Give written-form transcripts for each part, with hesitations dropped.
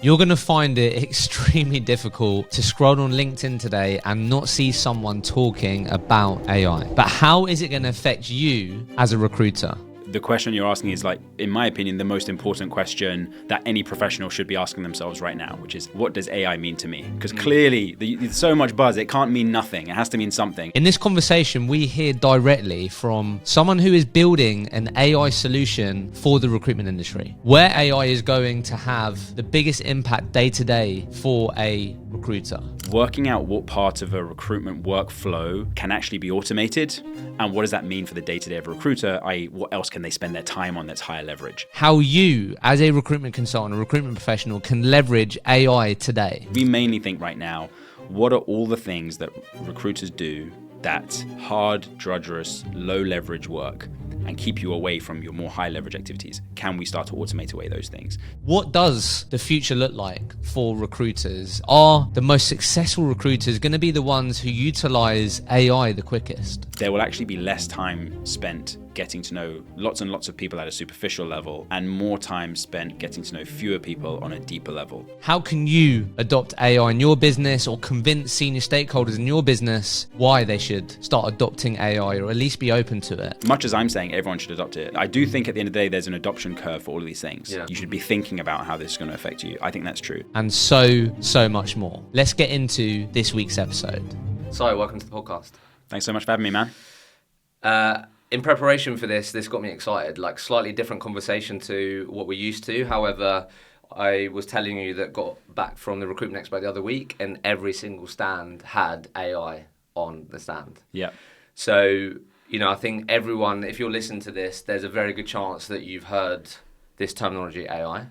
You're going to find it extremely difficult to scroll on LinkedIn today and not see someone talking about AI. But how is it going to affect you as a recruiter? The question you're asking is, like, in my opinion, the most important question that any professional should be asking themselves right now, which is, what does AI mean to me? Because clearly, there's so much buzz, it can't mean nothing. It has to mean something. In this conversation, we hear directly from someone who is building an AI solution for the recruitment industry, where AI is going to have the biggest impact day to day for a recruiter. Working out what part of a recruitment workflow can actually be automated, and what does that mean for the day-to-day of a recruiter, i.e. what else can they spend their time on that's higher leverage? How you, as a recruitment consultant, a recruitment professional, can leverage AI today. We mainly think right now, what are all the things that recruiters do that's hard, drudgerous, low leverage work and keep you away from your more high leverage activities? Can we start to automate away those things? What does the future look like for recruiters? Are the most successful recruiters going to be the ones who utilize AI the quickest? There will actually be less time spent getting to know lots and lots of people at a superficial level and more time spent getting to know fewer people on a deeper level. How can you adopt AI in your business or convince senior stakeholders in your business why they should start adopting AI or at least be open to it? Much as I'm saying everyone should adopt it, I do think at the end of the day there's an adoption curve for all of these things. Yeah. You should be thinking about how this is going to affect you. I think that's true. And so much more. Let's get into this week's episode. So, welcome to the podcast. Thanks so much for having me, man. In preparation for this got me excited, like slightly different conversation to what we're used to. However, I was telling you that got back from the Recruitment Expo the other week and every single stand had AI on the stand. Yeah. So, I think everyone, if you're listening to this, there's a very good chance that you've heard this terminology AI.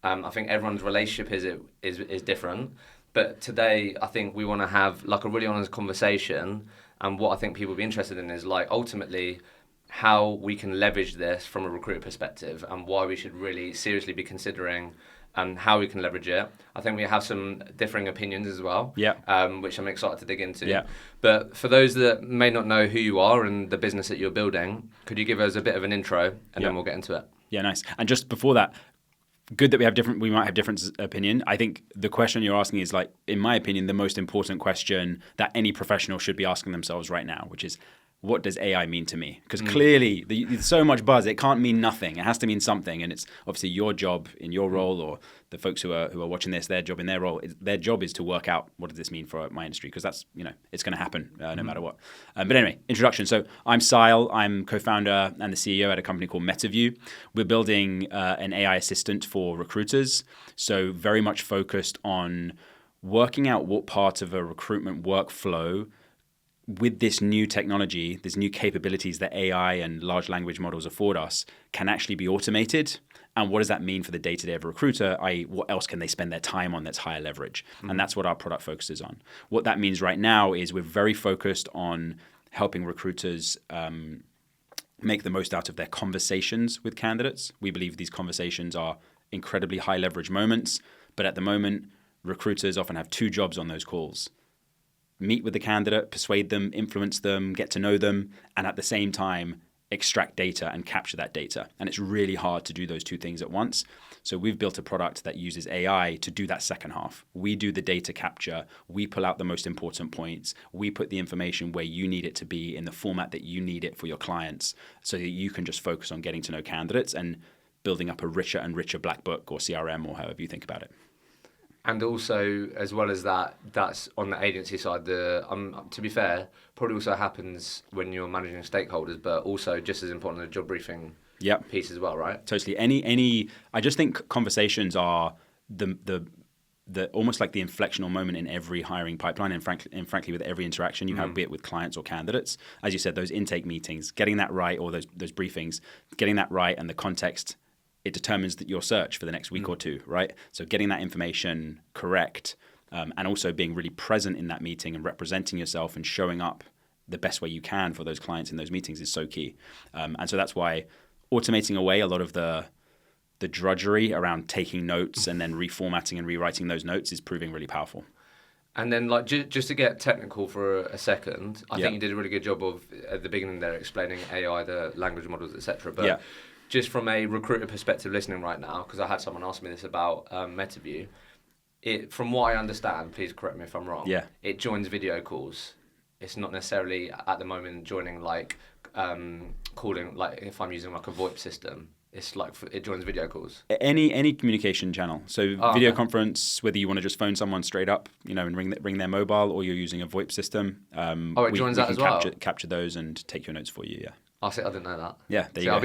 I think everyone's relationship is different. But today, I think we want to have like a really honest conversation. And what I think people will be interested in is like ultimately how we can leverage this from a recruiter perspective and why we should really seriously be considering how we can leverage it. I think we have some differing opinions as well, which I'm excited to dig into. Yeah. But for those that may not know who you are and the business that you're building, could you give us a bit of an intro and then we'll get into it? Yeah, nice. And just before that, good that we might have different opinion. I think the question you're asking is, like, in my opinion, the most important question that any professional should be asking themselves right now, which is, what does AI mean to me? Because clearly, there's so much buzz, it can't mean nothing. It has to mean something. And it's obviously your job in your role, or the folks who are watching this, their job in their role. Their job is to work out, what does this mean for my industry? Because that's, it's going to happen no matter what. But anyway, introduction. So I'm Siadhal. I'm co-founder and the CEO at a company called Metaview. We're building an AI assistant for recruiters. So very much focused on working out what part of a recruitment workflow with this new technology, these new capabilities that AI and large language models afford us, can actually be automated. And what does that mean for the day-to-day of a recruiter, i.e. what else can they spend their time on that's higher leverage? And that's what our product focuses on. What that means right now is we're very focused on helping recruiters make the most out of their conversations with candidates. We believe these conversations are incredibly high leverage moments, but at the moment, recruiters often have two jobs on those calls. Meet with the candidate, persuade them, influence them, get to know them, and at the same time, extract data and capture that data. And it's really hard to do those two things at once. So we've built a product that uses AI to do that second half. We do the data capture. We pull out the most important points. We put the information where you need it to be in the format that you need it for your clients, so that you can just focus on getting to know candidates and building up a richer and richer black book or CRM or however you think about it. And also, as well as that, that's on the agency side. To be fair, probably also happens when you're managing stakeholders, but also just as important, the job briefing piece as well, right? Totally. I just think conversations are the almost like the inflectional moment in every hiring pipeline, and frankly with every interaction you have, be it with clients or candidates. As you said, those intake meetings, getting that right, or those briefings, getting that right, and the context, it determines that your search for the next week or two, right? So getting that information correct, and also being really present in that meeting and representing yourself and showing up the best way you can for those clients in those meetings is so key. And so that's why automating away a lot of the drudgery around taking notes and then reformatting and rewriting those notes is proving really powerful. And then, like, just to get technical for a second, I think you did a really good job of, at the beginning there, explaining AI, the language models, etc. But just from a recruiter perspective listening right now, because I had someone ask me this about Metaview, from what I understand, please correct me if I'm wrong, it joins video calls. It's not necessarily at the moment joining like calling, like if I'm using like a VoIP system, it's like it joins video calls. Any communication channel. So video conference, whether you want to just phone someone straight up, and ring their mobile, or you're using a VoIP system. It joins that as well. Capture those and take your notes for you. Yeah. I didn't know that. Yeah, there you go. I've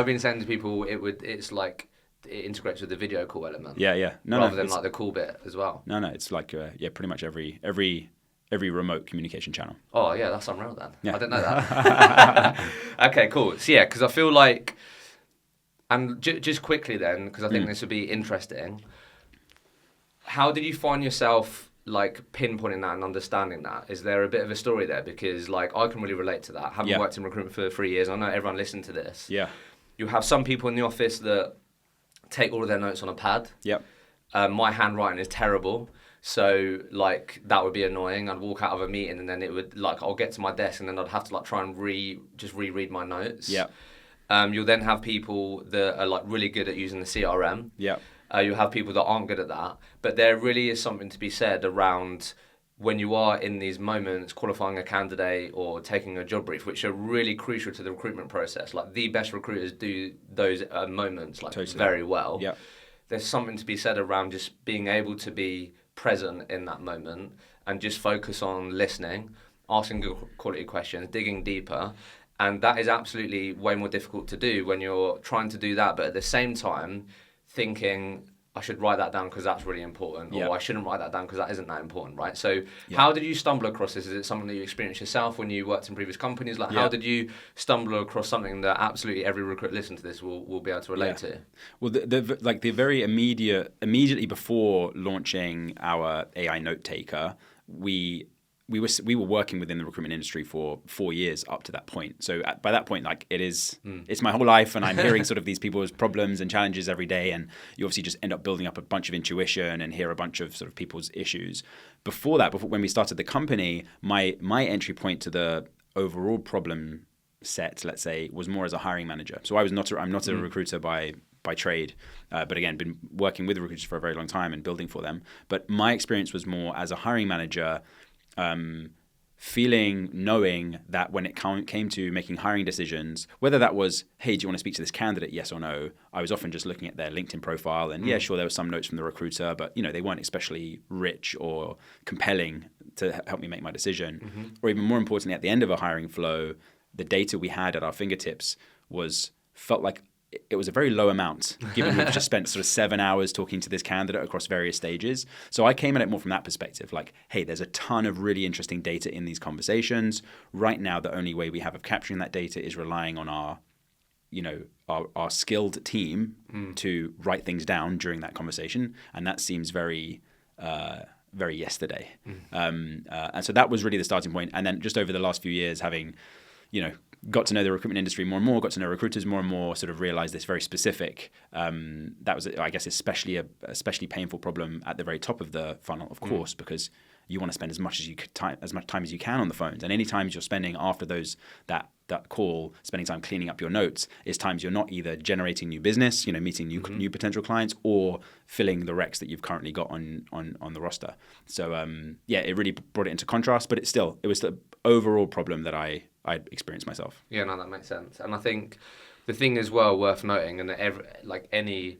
been saying to people, it's like it integrates with the video call element. Yeah. Rather than like the call bit as well. No, it's like pretty much every remote communication channel. Oh yeah, that's unreal then. Yeah. I didn't know that. Okay, cool. So yeah, because I feel like, and just quickly then, because I think this would be interesting. How did you find yourself like pinpointing that and understanding that? Is there a bit of a story there? Because like I can really relate to that. Having worked in recruitment for 3 years, I know everyone listened to this. Yeah. You have some people in the office that take all of their notes on a pad. Yep. My handwriting is terrible. So like that would be annoying. I'd walk out of a meeting and then it would like I'll get to my desk and then I'd have to like try and reread my notes. Yeah. You'll then have people that are like really good at using the CRM. Yeah. You'll have people that aren't good at that. But there really is something to be said around when you are in these moments qualifying a candidate or taking a job brief, which are really crucial to the recruitment process. Like the best recruiters do those moments like very well. Yeah. There's something to be said around just being able to be present in that moment and just focus on listening, asking good quality questions, digging deeper. And that is absolutely way more difficult to do when you're trying to do that, but at the same time thinking, I should write that down because that's really important, or I shouldn't write that down because that isn't that important, right? So how did you stumble across this? Is it something that you experienced yourself when you worked in previous companies? Like how did you stumble across something that absolutely every recruiter listening to this will be able to relate to? Well, the very immediately before launching our AI note taker, we were working within the recruitment industry for 4 years up to that point. So by that point, like it's my whole life, and I'm hearing sort of these people's problems and challenges every day, and you obviously just end up building up a bunch of intuition and hear a bunch of sort of people's issues. Before when we started the company, my entry point to the overall problem set, let's say, was more as a hiring manager. So I'm not a recruiter by trade, but again, been working with recruiters for a very long time and building for them. But my experience was more as a hiring manager. Knowing that when it came to making hiring decisions, whether that was, hey, do you want to speak to this candidate, yes or no, I was often just looking at their LinkedIn profile and sure, there were some notes from the recruiter, but they weren't especially rich or compelling to help me make my decision. Or even more importantly, at the end of a hiring flow, the data we had at our fingertips felt like it was a very low amount, given we've just spent sort of 7 hours talking to this candidate across various stages. So I came at it more from that perspective, like, hey, there's a ton of really interesting data in these conversations. Right now, the only way we have of capturing that data is relying on our skilled team to write things down during that conversation. And that seems very yesterday. And so that was really the starting point. And then just over the last few years, having, got to know the recruitment industry more and more, got to know recruiters more and more, sort of realized this very specific, that was, I guess, especially painful problem at the very top of the funnel, of course, because you want to spend as much time as you can on the phones. And any times you're spending after that call, spending time cleaning up your notes, is times you're not either generating new business, meeting new potential clients, or filling the recs that you've currently got on the roster. So it really brought it into contrast, but it was the overall problem that I experienced myself. Yeah, no, that makes sense. And I think the thing as well worth noting, and any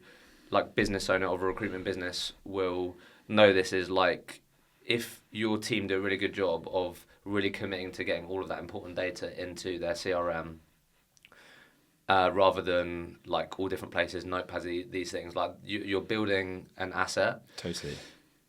business owner of a recruitment business will know this, is like if your team do a really good job of really committing to getting all of that important data into their CRM, rather than like all different places, notepads, these things, like you're building an asset. Totally.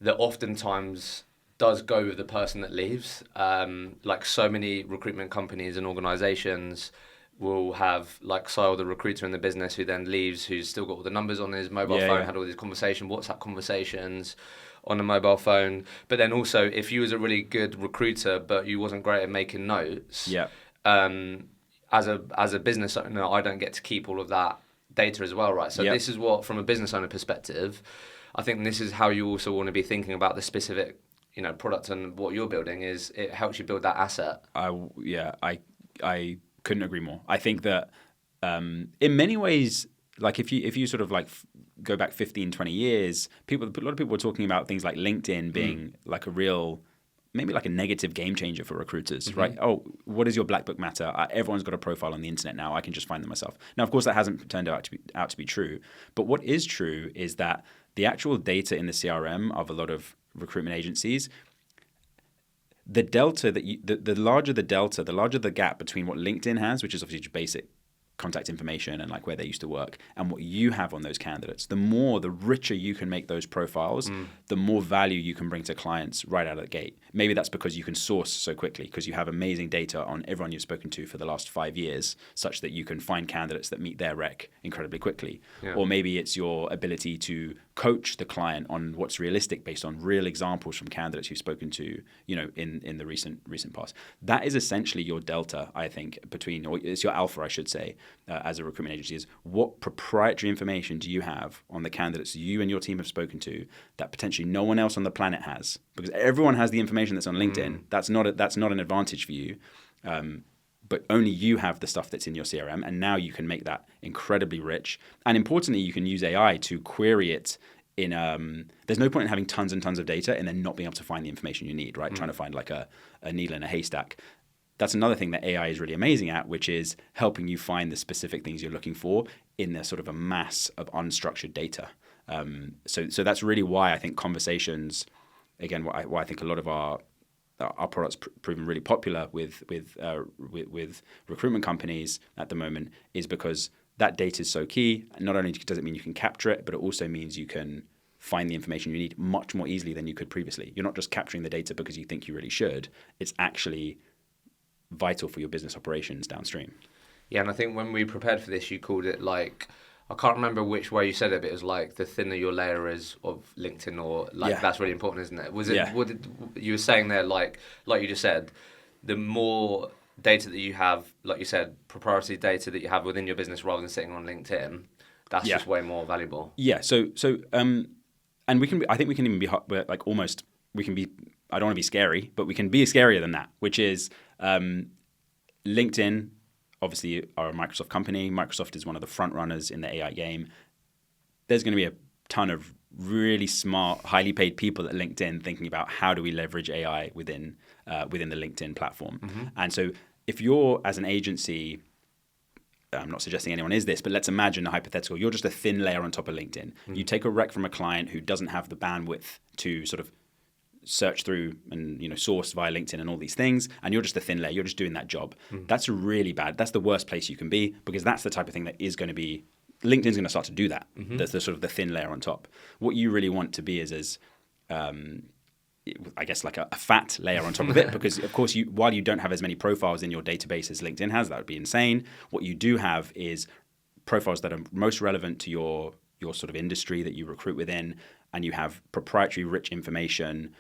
That oftentimes does go with the person that leaves. Like so many recruitment companies and organizations will have like the recruiter in the business who then leaves, who's still got all the numbers on his mobile phone, had all these WhatsApp conversations on a mobile phone. But then also, if you was a really good recruiter but you wasn't great at making notes, as a business owner, I don't get to keep all of that data as well, right? So this is what, from a business owner perspective, I think this is how you also want to be thinking about the specific product and what you're building. Is it helps you build that asset. I couldn't agree more. I think that in many ways, like if you sort of like go back 15, 20 years, a lot of people were talking about things like LinkedIn being like a real, maybe like a negative game changer for recruiters, right? Oh, what does your black book matter? Everyone's got a profile on the internet now. I can just find them myself. Now, of course, that hasn't turned out to be true. But what is true is that the actual data in the CRM of a lot of recruitment agencies, the delta the larger the delta, the larger the gap between what LinkedIn has, which is obviously just basic contact information and like where they used to work, and what you have on those candidates, the richer you can make those profiles, the more value you can bring to clients right out of the gate. Maybe that's because you can source so quickly because you have amazing data on everyone you've spoken to for the last 5 years, such that you can find candidates that meet their rec incredibly quickly. Yeah. Or maybe it's your ability to coach the client on what's realistic based on real examples from candidates you've spoken to, in the recent past. That is essentially your delta, I think, or it's your alpha, I should say, as a recruitment agency, is what proprietary information do you have on the candidates you and your team have spoken to that potentially no one else on the planet has? Because everyone has the information that's on LinkedIn. That's not an advantage for you. But only you have the stuff that's in your CRM, and now you can make that incredibly rich. And importantly, you can use AI to query it in there's no point in having tons and tons of data and then not being able to find the information you need, right? Trying to find like a needle in a haystack. That's another thing that AI is really amazing at, which is helping you find the specific things you're looking for in the sort of a mass of unstructured data. So that's really why I think conversations, again, why I think a lot of our products proven really popular with recruitment companies at the moment, is because that data is so key. Not only does it mean you can capture it, but it also means you can find the information you need much more easily than you could previously. You're not just capturing the data because you think you really should. It's actually vital for your business operations downstream. Yeah, and I think when we prepared for this, you called it like, I can't remember which way you said it, but it was like the thinner your layer is of LinkedIn, or like that's really important, isn't it? Was it? Yeah. You were saying there, like you just said, the more data that you have, like you said, proprietary data that you have within your business rather than sitting on LinkedIn, that's just way more valuable. Yeah. So and we can. I think we can even be like almost. We can be. I don't want to be scary, but we can be scarier than that, which is LinkedIn. Obviously, are a Microsoft company. Microsoft is one of the front runners in the AI game. There's going to be a ton of really smart, highly paid people at LinkedIn thinking about how do we leverage AI within the LinkedIn platform. And so if you're, as an agency, I'm not suggesting anyone is this, but let's imagine a hypothetical. You're just a thin layer on top of LinkedIn. You take a rec from a client who doesn't have the bandwidth to sort of search through and source via LinkedIn and all these things, and you're just a thin layer. You're just doing that job. That's really bad. That's the worst place you can be, because that's the type of thing that is going to be. LinkedIn's going to start to do that. That's the sort of the thin layer on top. What you really want to be is I guess like a fat layer on top of it, because of course while you don't have as many profiles in your database as LinkedIn has, that would be insane. What you do have is profiles that are most relevant to your sort of industry that you recruit within, and you have proprietary rich information.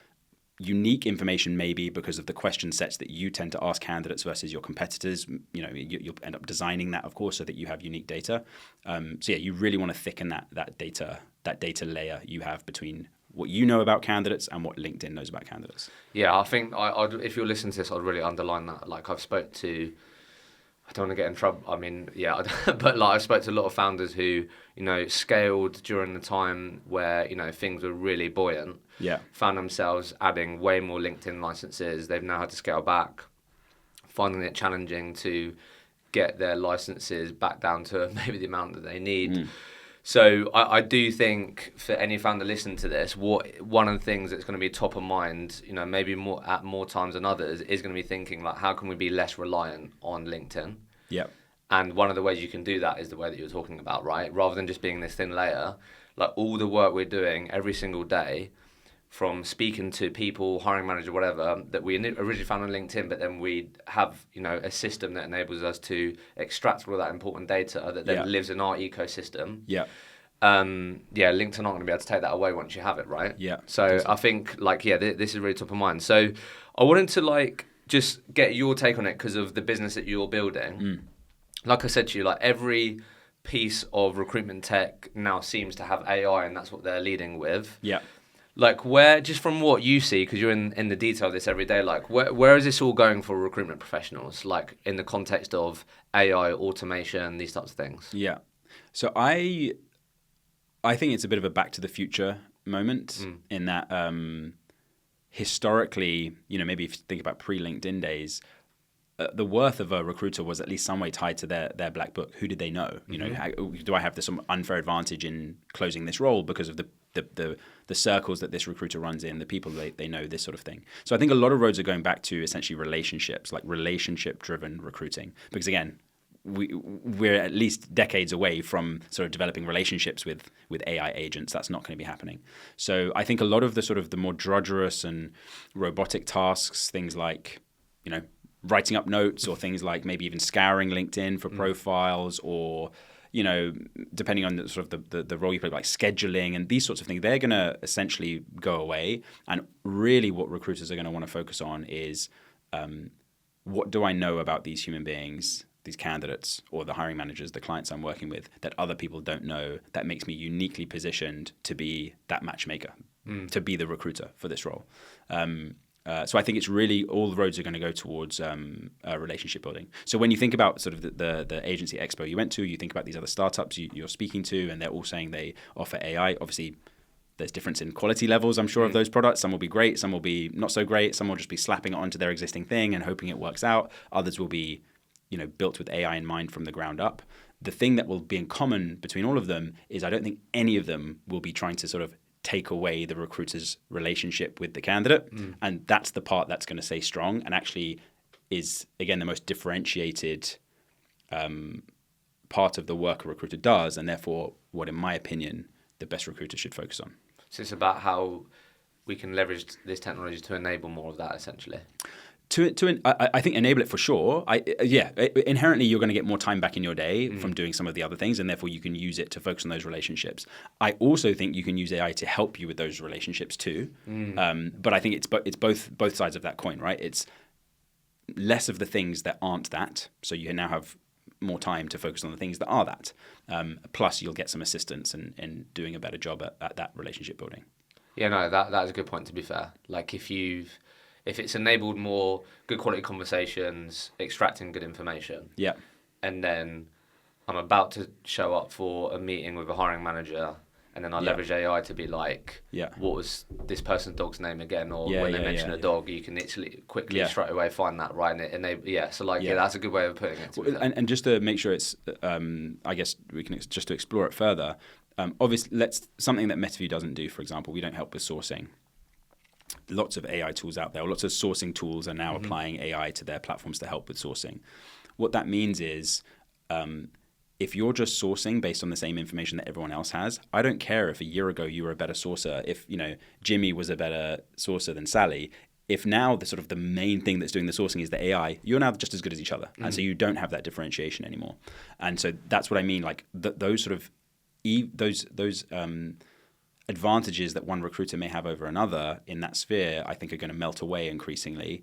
Unique information, maybe because of the question sets that you tend to ask candidates versus your competitors. You'll end up designing that, of course, so that you have unique data. So yeah, you really want to thicken that data layer you have between what you know about candidates and what LinkedIn knows about candidates. Yeah, I think if you're listening to this, I'd really underline that. Like I don't want to get in trouble. I mean, yeah, but like I spoke to a lot of founders who, scaled during the time where, things were really buoyant. Yeah. Found themselves adding way more LinkedIn licenses. They've now had to scale back, finding it challenging to get their licenses back down to maybe the amount that they need. So I do think for any founder listening to this, one of the things that's going to be top of mind, maybe more times than others, is going to be thinking like, how can we be less reliant on LinkedIn? Yeah. And one of the ways you can do that is the way that you're talking about, right? Rather than just being this thin layer, like all the work we're doing every single day, from speaking to people, hiring manager, whatever, that we originally found on LinkedIn, but then we have, a system that enables us to extract all of that important data that then lives in our ecosystem. Yeah. LinkedIn aren't going to be able to take that away once you have it, right? Yeah. So I think, this is really top of mind. So I wanted to, just get your take on it because of the business that you're building. Like I said to you, every piece of recruitment tech now seems to have AI, and that's what they're leading with. Yeah. Like where, just from what you see, because you're in the detail of this every day, like where is this all going for recruitment professionals? Like in the context of AI, automation, these types of things. Yeah. So I think it's a bit of a back to the future moment in that historically, maybe if you think about pre-LinkedIn days, the worth of a recruiter was at least some way tied to their black book. Who did they know? Do I have this unfair advantage in closing this role because of the circles that this recruiter runs in, the people they know, this sort of thing. So I think a lot of roads are going back to essentially relationships, like relationship-driven recruiting. Because again, we're at least decades away from sort of developing relationships with AI agents. That's not going to be happening. So I think a lot of the sort of the more drudgerous and robotic tasks, things like, writing up notes or things like maybe even scouring LinkedIn for profiles or, depending on the sort of the role you play, like scheduling and these sorts of things, they're going to essentially go away. And really what recruiters are going to want to focus on is what do I know about these human beings, these candidates or the hiring managers, the clients I'm working with that other people don't know that makes me uniquely positioned to be that matchmaker, to be the recruiter for this role. So I think it's really all the roads are going to go towards relationship building. So when you think about sort of the agency expo you went to, you think about these other startups you're speaking to, and they're all saying they offer AI. Obviously, there's difference in quality levels, I'm sure, of those products. Some will be great, some will be not so great. Some will just be slapping it onto their existing thing and hoping it works out. Others will be, built with AI in mind from the ground up. The thing that will be in common between all of them is I don't think any of them will be trying to sort of take away the recruiter's relationship with the candidate. And that's the part that's going to stay strong and actually is, again, the most differentiated part of the work a recruiter does, and therefore what, in my opinion, the best recruiter should focus on. So it's about how we can leverage this technology to enable more of that, essentially. I think enable it for sure. Inherently you're going to get more time back in your day from doing some of the other things, and therefore you can use it to focus on those relationships. I also think you can use AI to help you with those relationships too. But I think it's both sides of that coin, right? It's less of the things that aren't that, so you now have more time to focus on the things that are that. Plus you'll get some assistance in doing a better job at that relationship building. Yeah, no, that is a good point, to be fair. Like if it's enabled more good quality conversations, extracting good information. Yeah. And then I'm about to show up for a meeting with a hiring manager, and then I leverage AI to be like, what was this person's dog's name again? Or when they mention a dog, you can literally quickly straight away find that, right? And that's a good way of putting it. And just to make sure it's, I guess we can just to explore it further. Obviously, something that Metaview doesn't do, for example, we don't help with sourcing. Lots of AI tools out there, or lots of sourcing tools are now applying AI to their platforms to help with sourcing. What that means is if you're just sourcing based on the same information that everyone else has, I don't care if a year ago you were a better sourcer, if Jimmy was a better sourcer than Sally. If now the main thing that's doing the sourcing is the AI, you're now just as good as each other. And so you don't have that differentiation anymore. And so that's what I mean, like those sort of those advantages that one recruiter may have over another in that sphere, I think are going to melt away increasingly.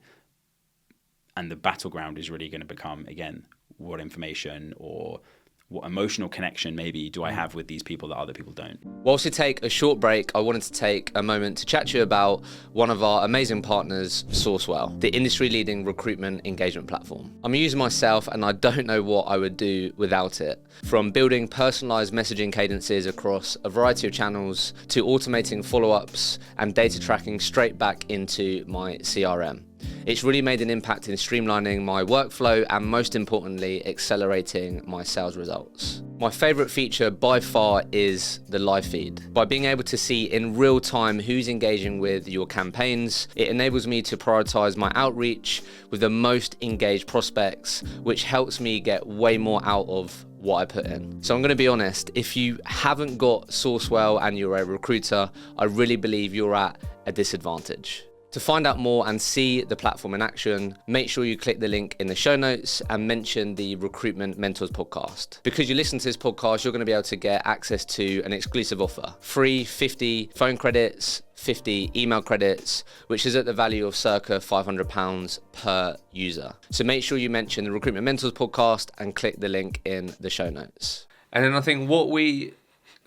And the battleground is really going to become, again, what information or what emotional connection maybe do I have with these people that other people don't. Whilst we take a short break, I wanted to take a moment to chat to you about one of our amazing partners, Sourcewell, the industry-leading recruitment engagement platform. I'm a user myself, and I don't know what I would do without it. From building personalized messaging cadences across a variety of channels to automating follow-ups and data tracking straight back into my CRM. It's really made an impact in streamlining my workflow and, most importantly, accelerating my sales results. My favorite feature by far is the live feed. By being able to see in real time who's engaging with your campaigns, it enables me to prioritize my outreach with the most engaged prospects, which helps me get way more out of what I put in. So I'm going to be honest, if you haven't got Sourcewell and you're a recruiter, I really believe you're at a disadvantage. To find out more and see the platform in action, make sure you click the link in the show notes and mention the Recruitment Mentors podcast. Because you listen to this podcast, you're going to be able to get access to an exclusive offer. Free 50 phone credits, 50 email credits, which is at the value of circa £500 per user. So make sure you mention the Recruitment Mentors podcast and click the link in the show notes. And then I think what we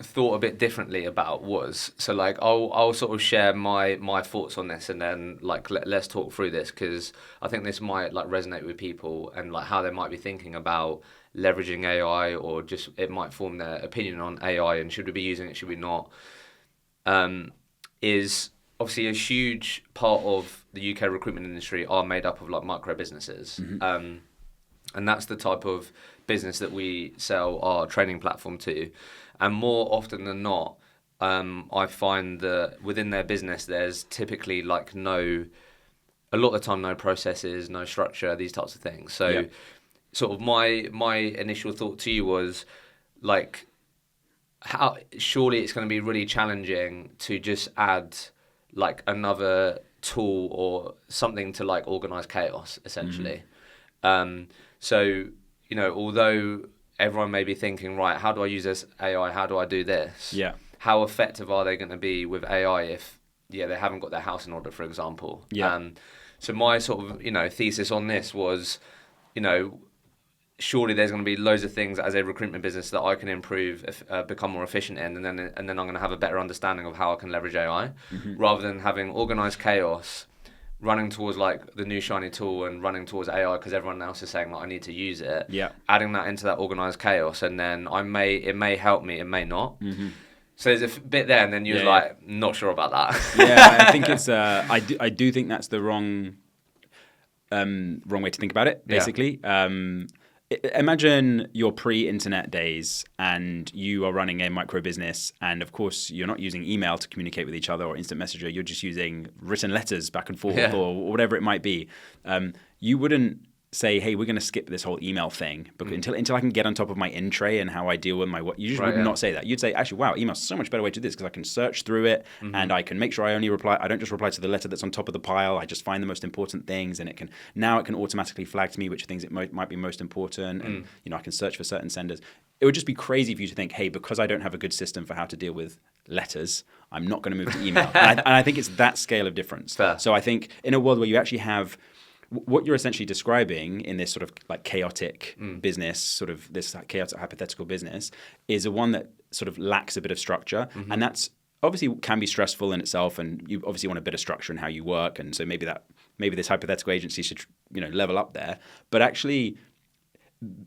thought a bit differently about was, so like I'll sort of share my thoughts on this, and then like let's talk through this, because I think this might like resonate with people and like how they might be thinking about leveraging AI, or just it might form their opinion on AI and should we be using it, should we not. Is obviously a huge part of the UK recruitment industry are made up of like micro businesses. And that's the type of business that we sell our training platform to. And more often than not, I find that within their business, there's typically like a lot of the time, no processes, no structure, these types of things. So sort of my initial thought to you was like, how surely it's going to be really challenging to just add like another tool or something to like organize chaos, essentially. So, you know, although everyone may be thinking, right, how do I use this AI? How do I do this? Yeah. How effective are they going to be with AI if, they haven't got their house in order, for example? Yeah. So my sort of, thesis on this was, surely there's going to be loads of things as a recruitment business that I can improve, become more efficient in, and then I'm going to have a better understanding of how I can leverage AI, rather than having organized chaos, running towards like the new shiny tool and running towards AI because everyone else is saying like I need to use it. Yeah. Adding that into that organized chaos, and then it may help me, it may not. So there's a bit there, and then you're like, not sure about that. Yeah, I think it's. I do think that's the wrong way to think about it. Basically, imagine your pre-internet days, and you are running a micro business, and of course you're not using email to communicate with each other or instant messenger. You're just using written letters back and forth, or whatever it might be. You wouldn't say, hey, we're going to skip this whole email thing because until I can get on top of my in tray and how I deal with my work. You just would not say that. You'd say, actually, wow, email's so much better way to do this because I can search through it and I can make sure I only reply. I don't just reply to the letter that's on top of the pile. I just find the most important things, and it can automatically flag to me which things it might be most important, and I can search for certain senders. It would just be crazy for you to think, hey, because I don't have a good system for how to deal with letters, I'm not going to move to email. and I think it's that scale of difference. Fair. So I think in a world where you actually have what you're essentially describing in this sort of like chaotic business, sort of this like chaotic hypothetical business, is a one that sort of lacks a bit of structure. And that's obviously can be stressful in itself. And you obviously want a bit of structure in how you work. And so maybe this hypothetical agency should, level up there. But actually,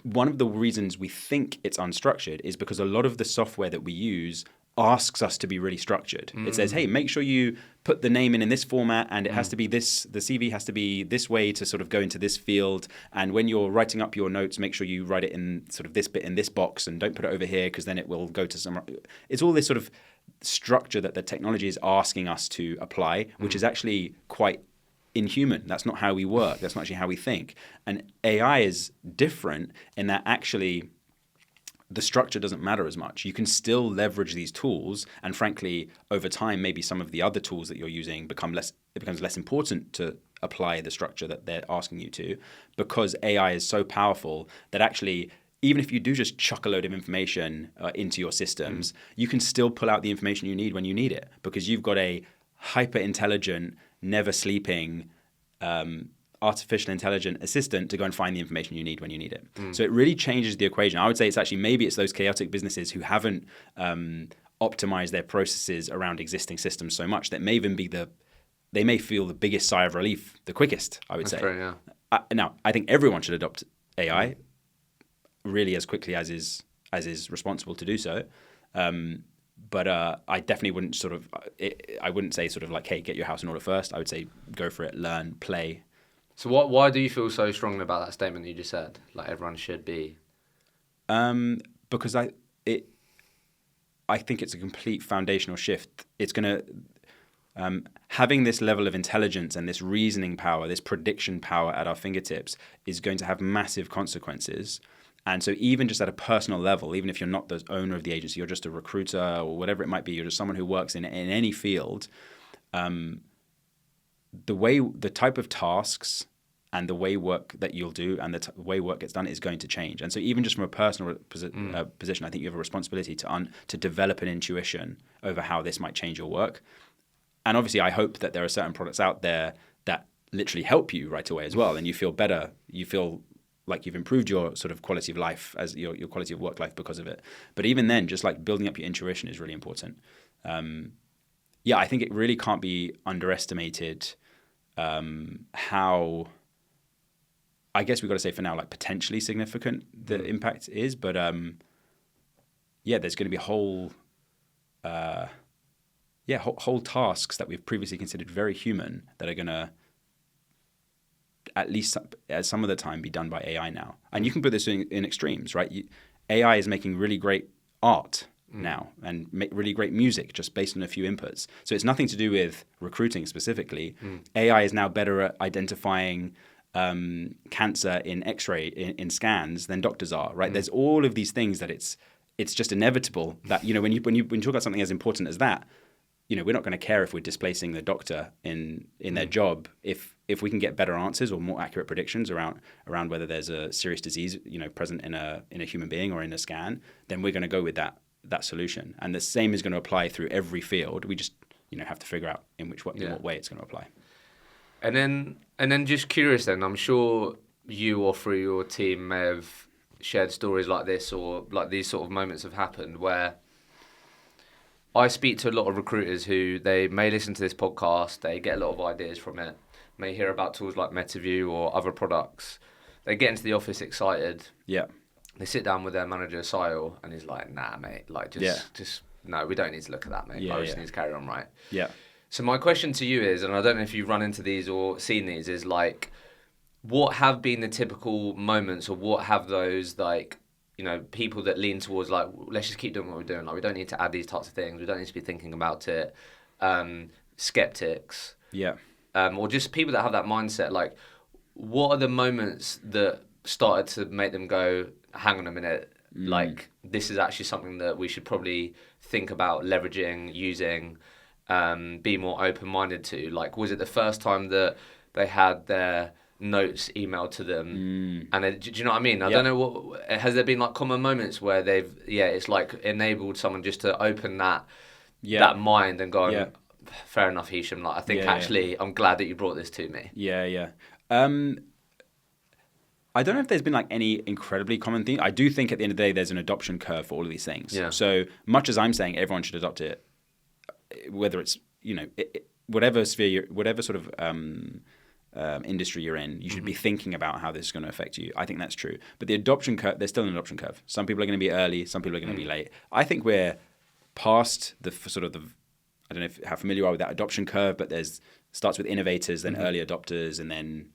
one of the reasons we think it's unstructured is because a lot of the software that we use asks us to be really structured. It says, hey, make sure you put the name in this format, and it has to be this, the CV has to be this way to sort of go into this field. And when you're writing up your notes, make sure you write it in sort of this bit in this box, and don't put it over here because then it will go to some. It's all this sort of structure that the technology is asking us to apply, which is actually quite inhuman. That's not how we work. That's not actually how we think. And AI is different in that actually the structure doesn't matter as much. You can still leverage these tools, and frankly, over time, maybe some of the other tools that you're using becomes less important to apply the structure that they're asking you to, because AI is so powerful that actually, even if you do just chuck a load of information into your systems, you can still pull out the information you need when you need it, because you've got a hyper intelligent, never sleeping, artificial intelligent assistant to go and find the information you need when you need it. So it really changes the equation. I would say maybe it's those chaotic businesses who haven't optimized their processes around existing systems so much that may even be they may feel the biggest sigh of relief the quickest, I would say. True, yeah. Now, I think everyone should adopt AI really as quickly as is responsible to do so. But I definitely wouldn't I wouldn't say sort of like, hey, get your house in order first. I would say go for it, learn, play. So why do you feel so strongly about that statement that you just said? Like everyone should be? Because I think it's a complete foundational shift. It's going to, having this level of intelligence and this reasoning power, this prediction power at our fingertips is going to have massive consequences. And so even just at a personal level, even if you're not the owner of the agency, you're just a recruiter or whatever it might be, you're just someone who works in any field, the type of tasks and the way work that you'll do and the way work gets done is going to change. And so even just from a personal position, I think you have a responsibility to develop an intuition over how this might change your work. And obviously, I hope that there are certain products out there that literally help you right away as well, and you feel better. You feel like you've improved your sort of quality of life as your quality of work life because of it. But even then, just like building up your intuition is really important. I think it really can't be underestimated how, I guess we've got to say for now, like potentially significant the impact is. But there's going to be whole tasks that we've previously considered very human that are going to, at least at some of the time, be done by AI now. And you can put this in extremes, right? AI is making really great art now and make really great music just based on a few inputs. So it's nothing to do with recruiting specifically. AI is now better at identifying cancer in X-ray in scans than doctors are, right? There's all of these things that it's just inevitable that, when you talk about something as important as that, we're not going to care if we're displacing the doctor in their job if we can get better answers or more accurate predictions around whether there's a serious disease present in a human being or in a scan, then we're going to go with that solution. And the same is going to apply through every field. We just have to figure out in what way it's going to apply. And then just curious then, I'm sure you or through your team may have shared stories like this, or like these sort of moments have happened where I speak to a lot of recruiters who they may listen to this podcast, they get a lot of ideas from it, may hear about tools like Metaview or other products. They get into the office excited. Yeah. They sit down with their manager, Siadhal, and he's like, nah, mate, like just no, we don't need to look at that, mate. I just need to carry on, right? Yeah. So my question to you is, and I don't know if you've run into these or seen these, is like, what have been the typical moments, or what have those like, people that lean towards like, let's just keep doing what we're doing. Like, we don't need to add these types of things. We don't need to be thinking about it. Skeptics. Yeah. Or just people that have that mindset. Like, what are the moments that started to make them go, hang on a minute, like, this is actually something that we should probably think about leveraging, using, be more open-minded to? Like, was it the first time that they had their notes emailed to them, and do you know what I mean? I don't know, has there been like common moments where it's like enabled someone just to open that mind and go, fair enough, Hisham, like, I think I'm glad that you brought this to me. I don't know if there's been like any incredibly common thing. I do think at the end of the day there's an adoption curve for all of these things. So much as I'm saying everyone should adopt it, whether it's whatever sphere, whatever sort of industry you're in, you should be thinking about how this is going to affect you. I think that's true. But the adoption curve, there's still an adoption curve. Some people are going to be early, some people are going to be late. I think we're past I don't know how familiar you are with that adoption curve, but starts with innovators, then early adopters, and then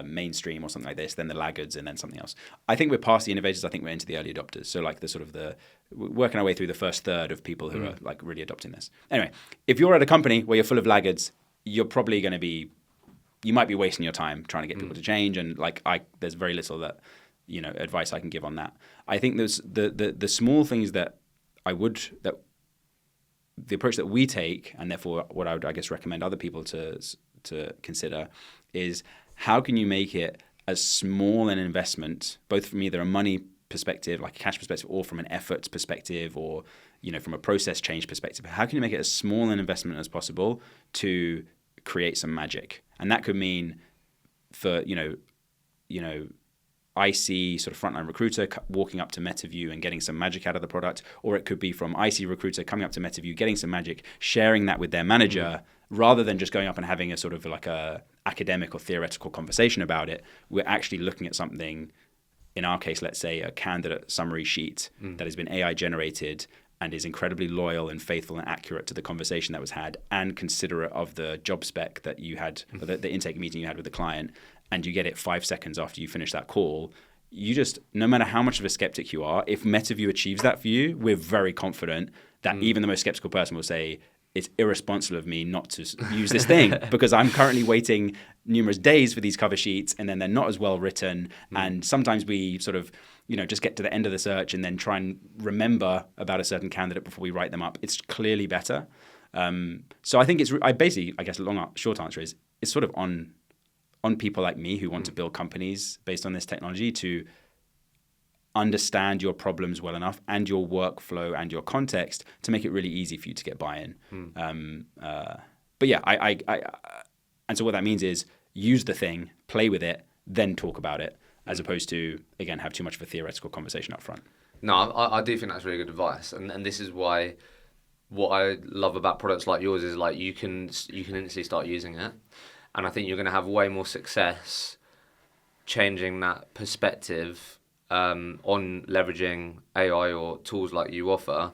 mainstream or something like this, then the laggards, and then something else. I think we're past the innovators. I think we're into the early adopters. So like we're working our way through the first third of people who are like really adopting this. Anyway, if you're at a company where you're full of laggards, you're probably going to be, you might be wasting your time trying to get people to change. And like there's very little that advice I can give on that. I think there's the small things that the approach that we take, and therefore what I would, I guess, recommend other people to consider is, how can you make it as small an investment, both from either a money perspective, like a cash perspective, or from an efforts perspective, or from a process change perspective? How can you make it as small an investment as possible to create some magic? And that could mean for IC sort of frontline recruiter walking up to Metaview and getting some magic out of the product, or it could be from IC recruiter coming up to Metaview, getting some magic, sharing that with their manager, rather than just going up and having a sort of like a academic or theoretical conversation about it. We're actually looking at something, in our case, let's say a candidate summary sheet that has been AI generated and is incredibly loyal and faithful and accurate to the conversation that was had, and considerate of the job spec that you had, or the intake meeting you had with the client, and you get it 5 seconds after you finish that call. You just, no matter how much of a skeptic you are, if Metaview achieves that for you, we're very confident that even the most skeptical person will say, it's irresponsible of me not to use this thing because I'm currently waiting numerous days for these cover sheets, and then they're not as well written. And sometimes we sort of, just get to the end of the search and then try and remember about a certain candidate before we write them up. It's clearly better. So I think I guess short answer is, it's sort of on people like me who want to build companies based on this technology to understand your problems well enough and your workflow and your context to make it really easy for you to get buy-in. But yeah, and so what that means is use the thing, play with it, then talk about it. as opposed to, again, have too much of a theoretical conversation up front. No, I do think that's really good advice, and this is why what I love about products like yours is like you can instantly start using it, and I think you're going to have way more success changing that perspective on leveraging AI or tools like you offer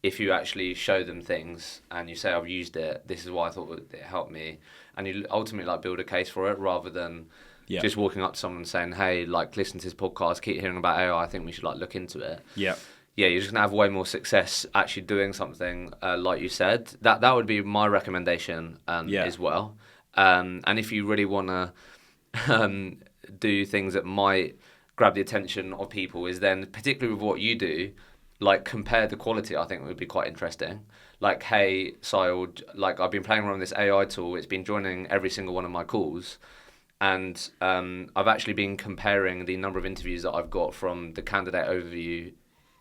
if you actually show them things and you say, I've used it, this is why I thought it helped me, and you ultimately like build a case for it rather than just walking up to someone and saying, hey, like, listen to this podcast, keep hearing about AI, I think we should like look into it. Yeah, you're just gonna have way more success actually doing something like you said. That would be my recommendation as well. And if you really want to do things that might grab the attention of people, is then particularly with what you do, like compare the quality. I think would be quite interesting. Like, hey, Siadhal, like I've been playing around with this AI tool. It's been joining every single one of my calls. And I've actually been comparing the number of interviews that I've got from the candidate overview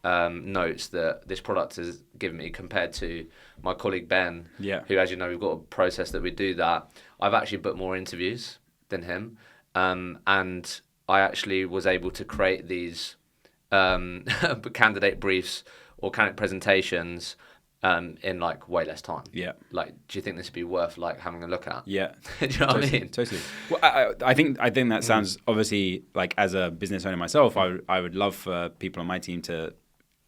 notes that this product has given me compared to my colleague Ben, who, as you know, we've got a process that we do that. I've actually booked more interviews than him. And I actually was able to create these candidate briefs or candidate presentations in like way less time. Yeah. Like, do you think this would be worth like having a look at? Yeah. Do you know what I mean? Totally. Well, I think that sounds obviously like, as a business owner myself, I would love for people on my team to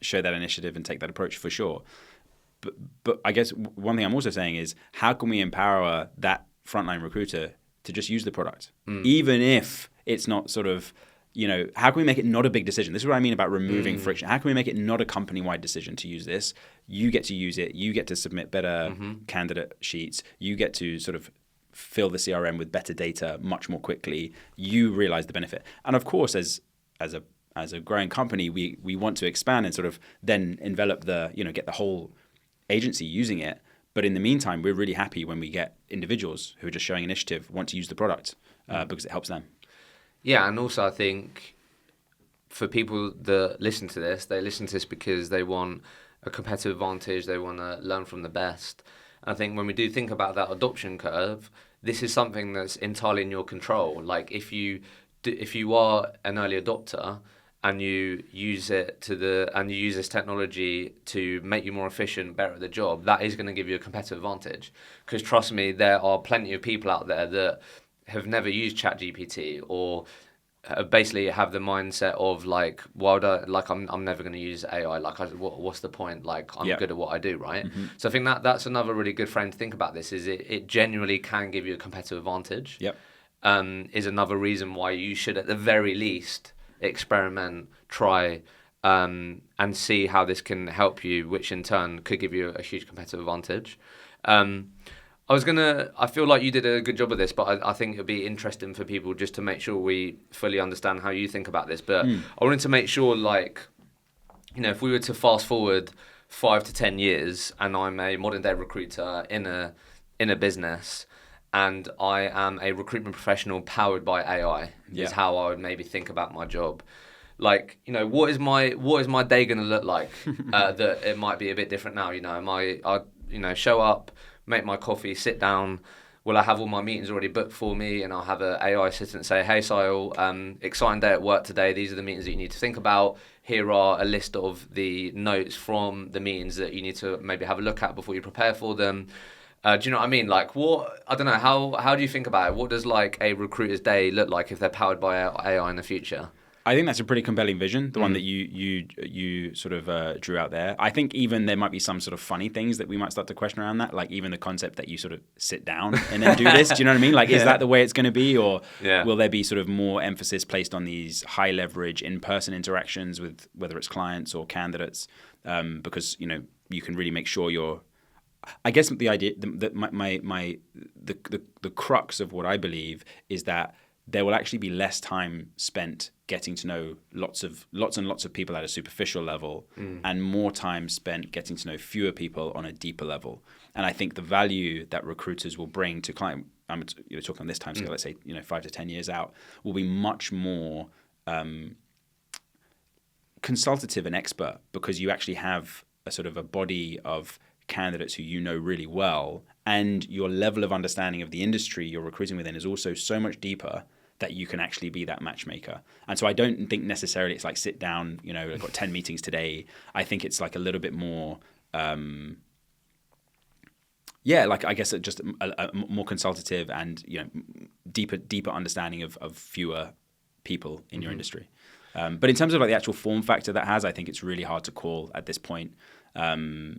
show that initiative and take that approach for sure. But I guess one thing I'm also saying is, how can we empower that frontline recruiter to just use the product, even if it's not sort of, you know, how can we make it not a big decision? This is what I mean about removing friction. How can we make it not a company-wide decision to use this? You get to use it. You get to submit better candidate sheets. You get to sort of fill the CRM with better data much more quickly. You realize the benefit. And of course, as a growing company, we want to expand and sort of then envelop get the whole agency using it. But in the meantime, we're really happy when we get individuals who are just showing initiative, want to use the product because it helps them. Yeah, and also I think for people that listen to this, they listen to this because they want a competitive advantage, they want to learn from the best. And I think when we do think about that adoption curve, this is something that's entirely in your control. Like if you are an early adopter and you use this technology to make you more efficient, better at the job, that is going to give you a competitive advantage. Because trust me, there are plenty of people out there that have never used ChatGPT or basically have the mindset of like, I'm never going to use AI. Like, what's the point? Like, I'm good at what I do, right? Mm-hmm. So I think that's another really good frame to think about this. Is it genuinely can give you a competitive advantage? Yep. Is another reason why you should, at the very least, experiment, try, and see how this can help you, which in turn could give you a huge competitive advantage. I feel like you did a good job of this, but I think it'd be interesting for people just to make sure we fully understand how you think about this. But I wanted to make sure, like, you know, if we were to fast forward 5 to 10 years and I'm a modern day recruiter in a business and I am a recruitment professional powered by AI, is how I would maybe think about my job. Like, you know, what is my day going to look like? That it might be a bit different now. You know, I show up, make my coffee, sit down. Will I have all my meetings already booked for me? And I'll have an AI assistant say, hey, Siadhal, exciting day at work today. These are the meetings that you need to think about. Here are a list of the notes from the meetings that you need to maybe have a look at before you prepare for them. Do you know what I mean? Like, I don't know, how do you think about it? What does like a recruiter's day look like if they're powered by AI in the future? I think that's a pretty compelling vision, the one that you sort of drew out there. I think even there might be some sort of funny things that we might start to question around that, like even the concept that you sort of sit down and then do this. Do you know what I mean? Like, is that the way it's going to be, or will there be sort of more emphasis placed on these high leverage in-person interactions with whether it's clients or candidates? Because you know you can really make sure you're. I guess the idea that the crux of what I believe is that there will actually be less time spent getting to know lots and lots of people at a superficial level and more time spent getting to know fewer people on a deeper level. And I think the value that recruiters will bring to client, I'm talking on this time scale, let's say 5 to 10 years out, will be much more consultative and expert, because you actually have a sort of a body of candidates who you know really well, and your level of understanding of the industry you're recruiting within is also so much deeper that you can actually be that matchmaker. And so I don't think necessarily it's like sit down, I've got 10 meetings today. I think it's like a little bit more, like I guess just a more consultative and, deeper understanding of fewer people in your industry. But in terms of like the actual form factor that has, I think it's really hard to call at this point. So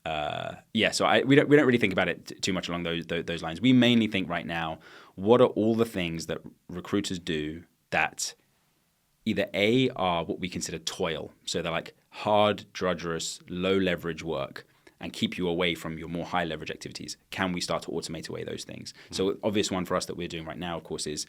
we don't really think about it too much along those lines. We mainly think right now, what are all the things that recruiters do that either A, are what we consider toil, so they're like hard, drudgerous, low leverage work, and keep you away from your more high leverage activities. Can we start to automate away those things? So obvious one for us that we're doing right now, of course, is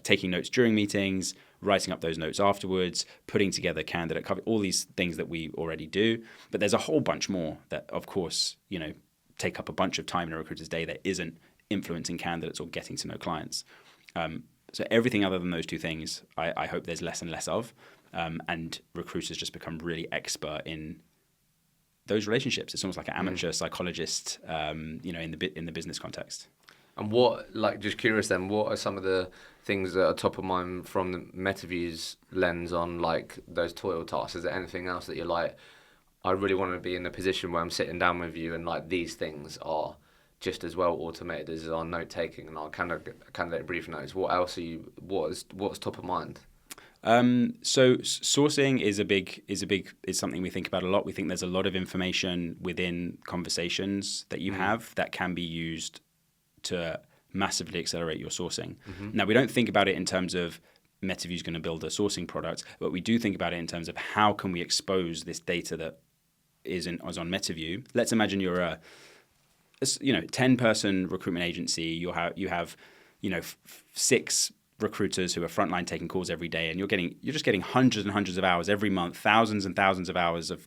taking notes during meetings, writing up those notes afterwards, putting together candidate cover, all these things that we already do. But there's a whole bunch more that, of course, take up a bunch of time in a recruiter's day that isn't influencing candidates or getting to know clients. So everything other than those two things, I hope there's less and less of, and recruiters just become really expert in those relationships. It's almost like an amateur psychologist, in the business context. And just curious then, what are some of the things that are top of mind from the Metaview's lens on like those toil tasks? Is there anything else that you're like, I really want to be in a position where I'm sitting down with you and like these things are just as well automated as our note taking and our candidate brief notes? What else what's top of mind? So sourcing is something we think about a lot. We think there's a lot of information within conversations that you have that can be used to massively accelerate your sourcing. Now, we don't think about it in terms of Metaview is going to build a sourcing product, but we do think about it in terms of how can we expose this data that is on Metaview. Let's imagine you're a 10-person recruitment agency. You have 6 recruiters who are frontline taking calls every day, and you're just getting hundreds and hundreds of hours every month, thousands and thousands of hours of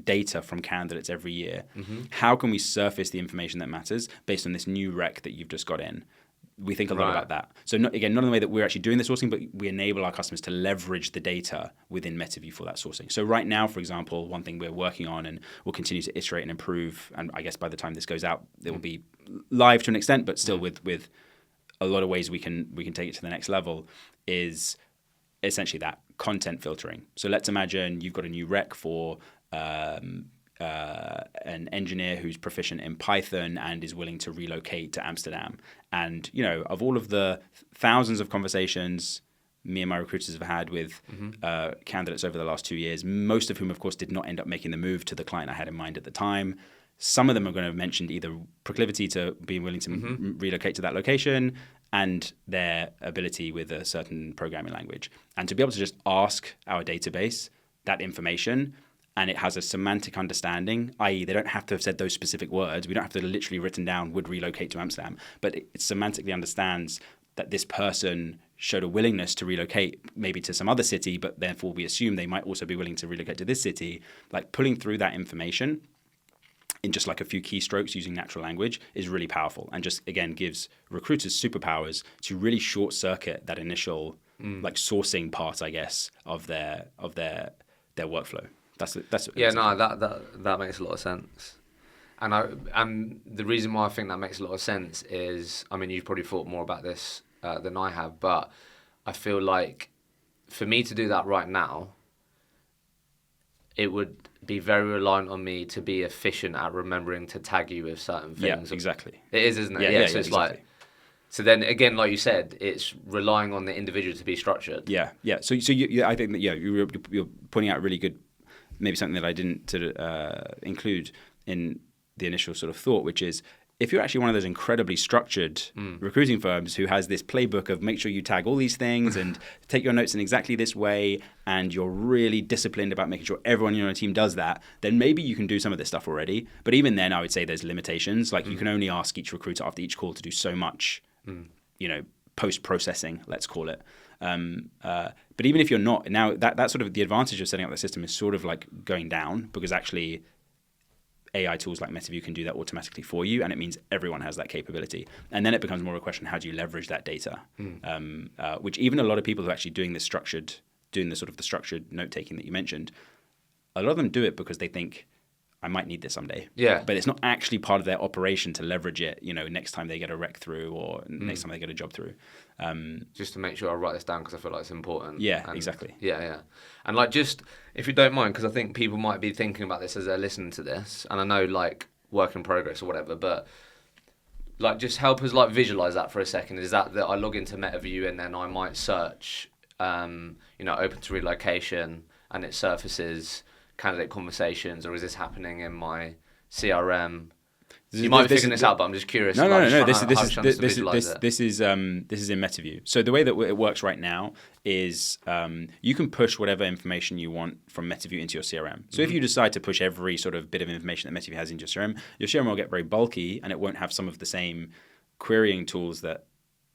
data from candidates every year. How can we surface the information that matters based on this new rec that you've just got in? We think a lot about that. So not in the way that we're actually doing the sourcing, but we enable our customers to leverage the data within Metaview for that sourcing. So right now, for example, one thing we're working on and we'll continue to iterate and improve, and I guess by the time this goes out, it will be live to an extent, but still with a lot of ways we can take it to the next level, is essentially that content filtering. So let's imagine you've got a new rec for an engineer who's proficient in Python and is willing to relocate to Amsterdam. And, of all of the thousands of conversations me and my recruiters have had with candidates over the last 2 years, most of whom, of course, did not end up making the move to the client I had in mind at the time. Some of them are going to have mentioned either proclivity to being willing to relocate to that location and their ability with a certain programming language. And to be able to just ask our database that information, and it has a semantic understanding, i.e. they don't have to have said those specific words. We don't have to literally written down would relocate to Amsterdam, but it semantically understands that this person showed a willingness to relocate maybe to some other city, but therefore we assume they might also be willing to relocate to this city. Like pulling through that information in just like a few keystrokes using natural language is really powerful, and just again gives recruiters superpowers to really short circuit that initial like sourcing part, I guess, of their workflow. That's that makes a lot of sense. And the reason why I think that makes a lot of sense is, I mean, you've probably thought more about this than I have, but I feel like for me to do that right now, it would be very reliant on me to be efficient at remembering to tag you with certain things. Yeah, exactly. It is, isn't it? Yeah, so it's exactly. like, so then again, like you said, it's relying on the individual to be structured. Yeah. So I think that you're pointing out really good, maybe something that I didn't include in the initial sort of thought, which is if you're actually one of those incredibly structured recruiting firms who has this playbook of make sure you tag all these things and take your notes in exactly this way, and you're really disciplined about making sure everyone in your team does that, then maybe you can do some of this stuff already. But even then, I would say there's limitations. Like you can only ask each recruiter after each call to do so much, post-processing, let's call it. But even if you're not, now that sort of the advantage of setting up the system is sort of like going down, because actually AI tools like Metaview can do that automatically for you, and it means everyone has that capability. And then it becomes more of a question, how do you leverage that data? Which even a lot of people who are actually doing the structured note-taking that you mentioned, a lot of them do it because they think, I might need this someday. Yeah. But it's not actually part of their operation to leverage it, next time they get a rec through or next time they get a job through. Just to make sure I write this down because I feel like it's important. Yeah, exactly. Yeah. And like, just, if you don't mind, because I think people might be thinking about this as they're listening to this, and I know like work in progress or whatever, but like just help us like visualize that for a second. Is that I log into Metaview and then I might search, open to relocation, and it surfaces candidate conversations, or is this happening in my CRM? You might be figuring this out, but I'm just curious. No. This is in Metaview. So the way that it works right now is you can push whatever information you want from Metaview into your CRM. So if you decide to push every sort of bit of information that Metaview has into your CRM will get very bulky, and it won't have some of the same querying tools that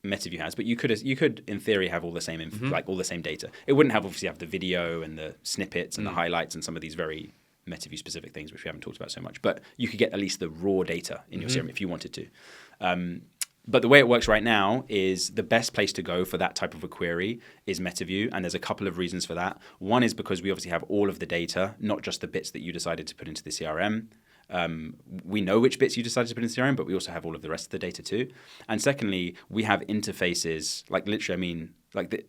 Metaview has. But you could in theory have all the same like all the same data. It wouldn't obviously have the video and the snippets and the highlights and some of these very Metaview specific things, which we haven't talked about so much, but you could get at least the raw data in your CRM if you wanted to. But the way it works right now is the best place to go for that type of a query is Metaview, and there's a couple of reasons for that. One is because we obviously have all of the data, not just the bits that you decided to put into the CRM. We know which bits you decided to put in the CRM, but we also have all of the rest of the data too. And secondly, we have interfaces, like literally, I mean, like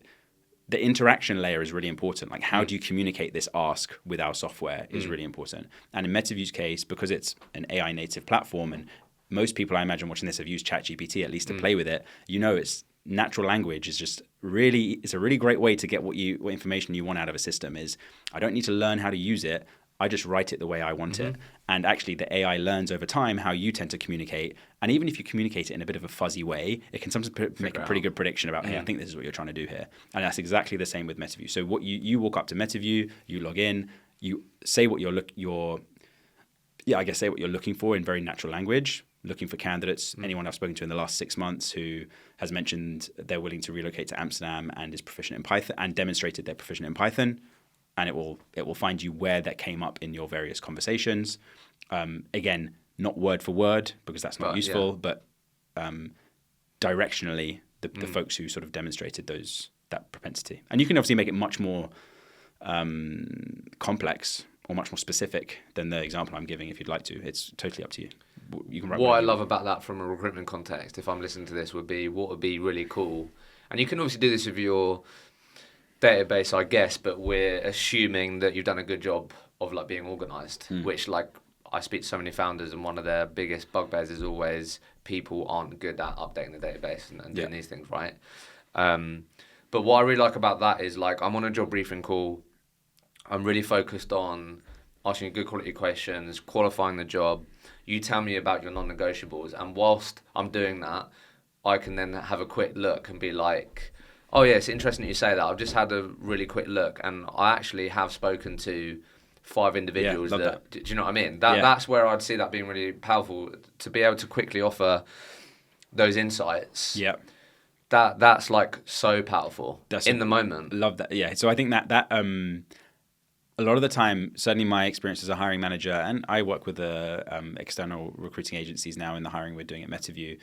the interaction layer is really important. Like, how do you communicate this ask with our software is really important. And in Metaview's case, because it's an AI native platform, and most people I imagine watching this have used ChatGPT at least to play with it, it's natural language is just it's a really great way to get what information you want out of a system. Is I don't need to learn how to use it. I just write it the way I want it. And actually the AI learns over time how you tend to communicate. And even if you communicate it in a bit of a fuzzy way, it can sometimes make a pretty good prediction about, hey, I think this is what you're trying to do here. And that's exactly the same with Metaview. So what you walk up to Metaview, you log in, you say what say what you're looking for in very natural language, looking for candidates, anyone I've spoken to in the last 6 months who has mentioned they're willing to relocate to Amsterdam and is proficient in Python and demonstrated they're proficient in Python. And it will find you where that came up in your various conversations. Again, not word for word because that's not useful, but directionally, the folks who sort of demonstrated that propensity. And you can obviously make it much more complex or much more specific than the example I'm giving if you'd like to. It's totally up to you. You can what I love about that from a recruitment context, if I'm listening to this, would be what would be really cool. And you can obviously do this with your database, I guess, but we're assuming that you've done a good job of like being organized, which like I speak to so many founders, and one of their biggest bugbears is always people aren't good at updating the database and doing these things, right? But what I really like about that is like I'm on a job briefing call. I'm really focused on asking good quality questions, qualifying the job. You tell me about your non-negotiables, and whilst I'm doing that, I can then have a quick look and be like, oh yeah, it's interesting that you say that. I've just had a really quick look, and I actually have spoken to 5 individuals that. Do you know what I mean? That's where I'd see that being really powerful, to be able to quickly offer those insights. Yeah. That's like so powerful in the moment. Love that. Yeah. So I think that a lot of the time, certainly my experience as a hiring manager, and I work with external recruiting agencies now in the hiring we're doing at Metaview.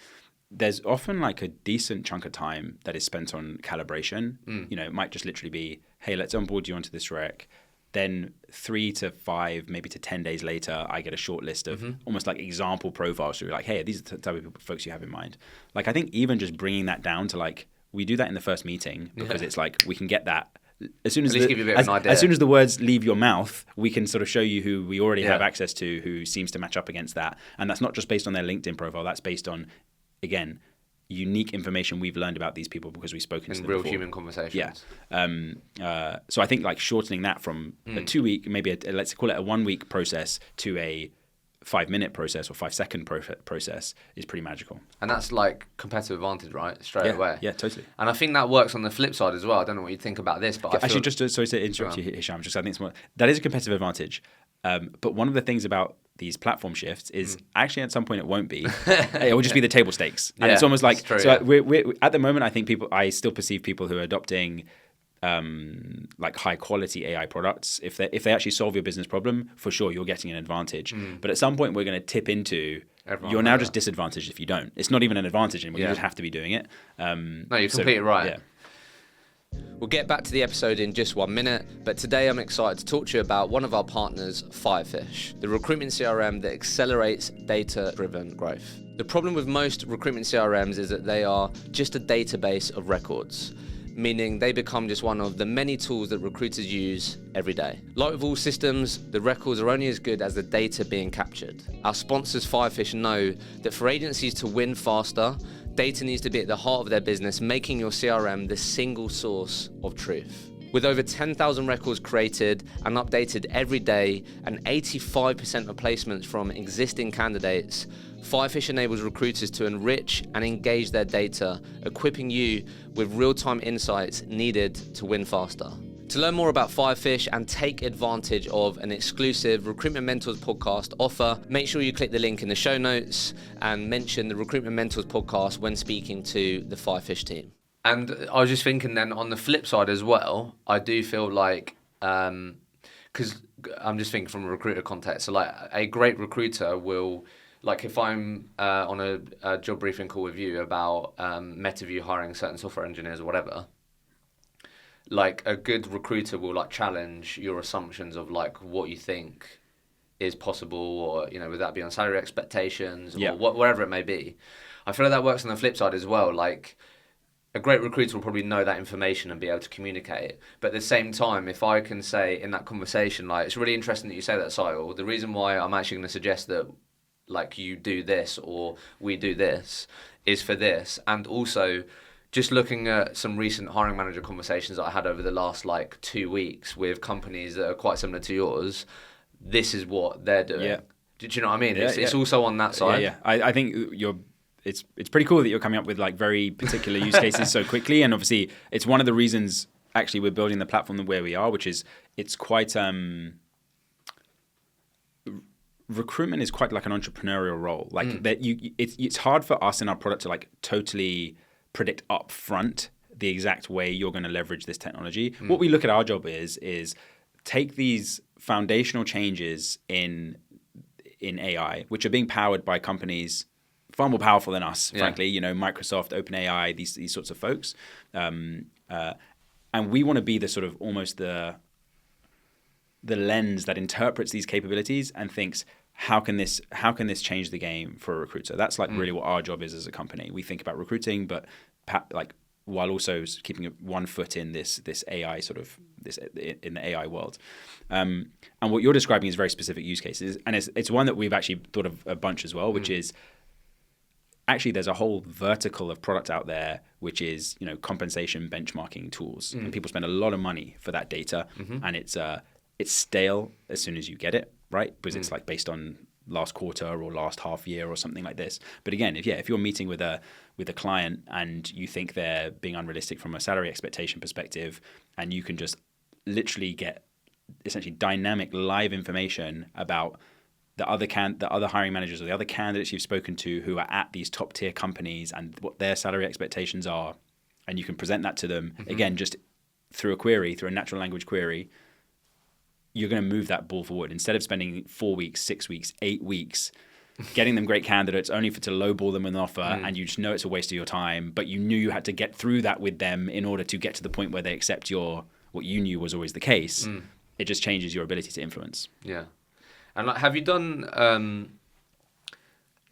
There's often like a decent chunk of time that is spent on calibration. It might just literally be, hey, let's onboard you onto this rec. Then 3 to 5, maybe to 10 days later, I get a short list of almost like example profiles. So you're like, hey, these are the type of folks you have in mind. Like, I think even just bringing that down to like, we do that in the first meeting because it's like, we can get that. As soon as give you a bit of an idea. As soon as the words leave your mouth, we can sort of show you who we already have access to, who seems to match up against that. And that's not just based on their LinkedIn profile. That's based on, again, unique information we've learned about these people because we've spoken to them real before. Human conversations. Yeah. So I think like shortening that from a 2-week, maybe let's call it a 1-week process to a 5-minute process or 5-second process is pretty magical. And that's like competitive advantage, right? Straight away. Yeah, totally. And I think that works on the flip side as well. I don't know what you think about this, but actually, sorry to interrupt you, Hisham. I think it's more, that is a competitive advantage. But one of the things about these platform shifts is actually at some point it won't be. It will just be the table stakes, and it's almost like we're at the moment. I think I still perceive people who are adopting like high quality AI products. If they actually solve your business problem, for sure you're getting an advantage. But at some point we're going to tip into you're now just disadvantaged if you don't. It's not even an advantage anymore. You just have to be doing it. No, you're completely right. Yeah. We'll get back to the episode in just 1 minute, but today I'm excited to talk to you about one of our partners, Firefish, the recruitment CRM that accelerates data-driven growth. The problem with most recruitment CRMs is that they are just a database of records, meaning they become just one of the many tools that recruiters use every day. Like with all systems, the records are only as good as the data being captured. Our sponsors Firefish know that for agencies to win faster, data needs to be at the heart of their business, making your CRM the single source of truth. With over 10,000 records created and updated every day and 85% of placements from existing candidates, Firefish enables recruiters to enrich and engage their data, equipping you with real-time insights needed to win faster. To learn more about Firefish and take advantage of an exclusive Recruitment Mentors podcast offer, make sure you click the link in the show notes and mention the Recruitment Mentors podcast when speaking to the Firefish team. And I was just thinking then on the flip side as well, I do feel like, because I'm just thinking from a recruiter context, so like a great recruiter will, like if I'm on a job briefing call with you about Metaview hiring certain software engineers or whatever, like a good recruiter will like challenge your assumptions of like what you think is possible, or would that be on salary expectations or whatever it may be. I feel like that works on the flip side as well. Like a great recruiter will probably know that information and be able to communicate. But at the same time, if I can say in that conversation, like it's really interesting that you say that, Siadhal. The reason why I'm actually going to suggest that like you do this or we do this is for this, and also just looking at some recent hiring manager conversations that I had over the last like 2 weeks with companies that are quite similar to yours, this is what they're doing. Yeah. Do you know what I mean? It's also on that side. Yeah. I think it's pretty cool that you're coming up with like very particular use cases so quickly, and obviously it's one of the reasons actually we're building the platform the way we are, which is it's quite recruitment is quite like an entrepreneurial role. Like that it's hard for us in our product to like totally predict up front the exact way you're going to leverage this technology. What we look at our job is take these foundational changes in AI, which are being powered by companies far more powerful than us, frankly, Microsoft, OpenAI, these sorts of folks. And we want to be the sort of almost the lens that interprets these capabilities and thinks, how can this change the game for a recruiter? That's like really what our job is as a company. We think about recruiting, but like while also keeping one foot in this AI in the AI world. And what you're describing is very specific use cases, and it's one that we've actually thought of a bunch as well, which is actually there's a whole vertical of product out there which is compensation benchmarking tools, and people spend a lot of money for that data, and it's stale as soon as you get it, right? Because it's like based on last quarter or last half year or something like this. But again, if you're meeting with a client and you think they're being unrealistic from a salary expectation perspective, and you can just literally get essentially dynamic live information about the other hiring managers or the other candidates you've spoken to who are at these top tier companies and what their salary expectations are, and you can present that to them again just through a natural language query, you're going to move that ball forward instead of spending 4 weeks, 6 weeks, 8 weeks getting them great candidates only to lowball them with an offer, and you just know it's a waste of your time, but you knew you had to get through that with them in order to get to the point where they accept what you knew was always the case. It just changes your ability to influence. Yeah. And like, have you done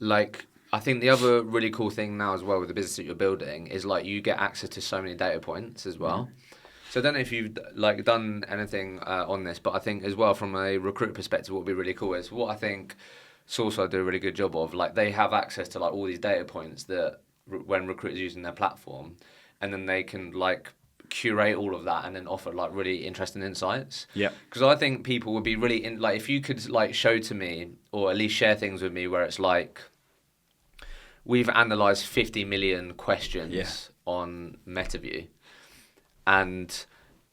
I think the other really cool thing now as well with the business that you're building is like you get access to so many data points as well. So I don't know if you've like done anything on this, but I think as well from a recruiter perspective, what would be really cool is what I think Sourcewell do a really good job of. Like they have access to like all these data points that when recruiters are using their platform, and then they can like curate all of that and then offer like really interesting insights. Yeah. Because I think people would be really like if you could like show to me or at least share things with me where it's like we've analysed 50 million questions on Metaview, and